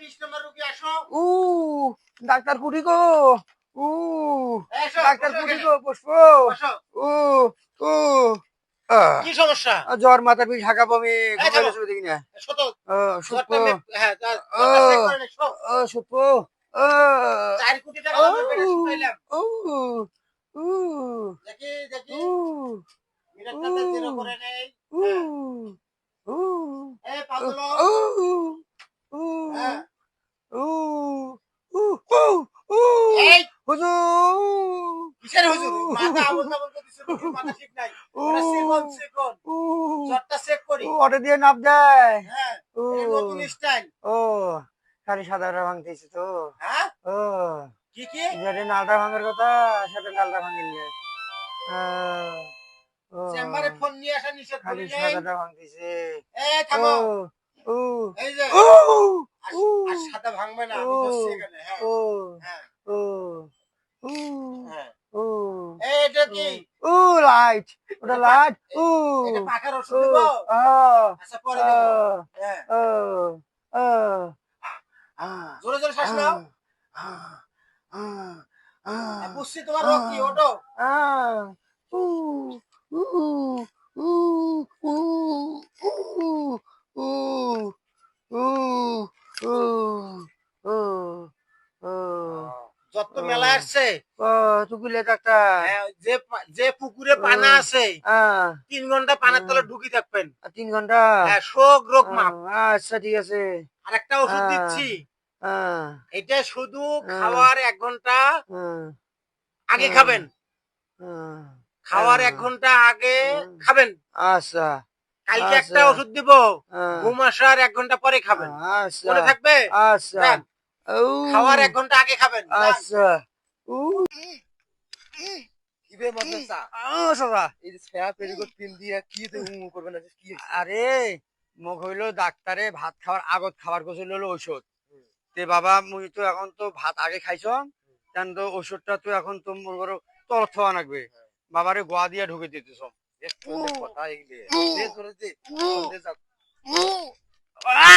20 নম্বর রোগী আসো। ডাক্তার কুটি গো। এসো, ডাক্তার বসো কুটি এখানে। গো পুষ্প। বসো। উ উ আহ, কি সমস্যা? জ্বর মাথা পিঠ ঢাকা বমি এই ঘুমাইলে থামো। শুধু দেখি না। শোতো। সুপ্প হ্যাঁ, জ্বরটা চেক করে নে, শো। সুপ্প 4 কোটি টাকা দামের বেডে শুকাইলাম। দেখি, দেখি। মিটারটাতে 0 করে নেই। হ্যাঁ। এই পা তোলো। হ্যাঁ। এই হুজুর কিসের হুজুর? মাথা আবোল-তাবোল করতেছে, রোগীর মাথা ঠিক নাই। ওটা চিকন। জ্বরটা চেক করি। অটো দিয়ে নাপ দেয়। হ্যাঁ, এটা নতুন স্টাইল। ও খালি সাদাটা ভাঙতেছে তো। হ্যাঁ? ও কি কি? যেটা নালটা ভাঙার কথা সেটা নালটা ভাঙেনি। ও চেম্বারে ফোন নিয়ে আসা নিষেধ খালি করি নেই। সাদাটা ভাঙতেছে। এই ও থামো। ও এই যে ও আর ও আর সাদা ভাঙবে না, ও আমি ধরছি এখানে। হ্যাঁ, ও হ্যাঁ, ও হ্যাঁ। ও এই এটা কি? ও লাইট ওটা লাইট এটা পাখার ওষুধ ও দিব? আ আচ্ছা পরে দেবো। হ্যাঁ। ও ও জোরে জোরে শ্বাস নাও। বুঝছি তোমার রোগ কি, ওঠো। যত তো মেলা আসছে। তুকুলে ডাক্তার হ্যাঁ, যে পুকুরে পানা আছে 3 ঘন্টা পানার তলে ঢুকি থাকবেন। 3 ঘন্টা। হ্যাঁ, শোক রোগ মাপ। আচ্ছা ঠিক আছে। আর একটা ওষুধ দিচ্ছি। আহ, এটা শুধু আহ, খাওয়ার 1 ঘন্টা আহ, আগে আহ, খাবেন। আহ, খাওয়ার 1 আহ, ঘন্টা আগে আহ, খাবেন। আচ্ছা কালকে একটা আচ্ছা ওষুধ দিব। আহ, ঘুম আসার 1 ঘন্টা পরে খাবেন। আচ্ছা মনে থাকবে? আচ্ছা যান। ও খাওয়ার 1 ঘন্টা আগে খাবেন। যান। আচ্ছা কিবে মাদ্রাসা সদা এই যে ছায়া পেরিকোট পিন দিয়া কি তো করবে না কি আরে মোক হইলো ডাক্তারে ভাত খাওয়ার আগত খাবার কোছিল হলো ঔষধ তে বাবা মুই তো এখন তো ভাত আগে খাইছ তেন তো ওষুধটা তো এখন তো মোর ঘর তল থাকা লাগবে বাবারে গোয়া দিয়া ঢুকে দিতেছ কথা এগুলি যে ধরে যে আরে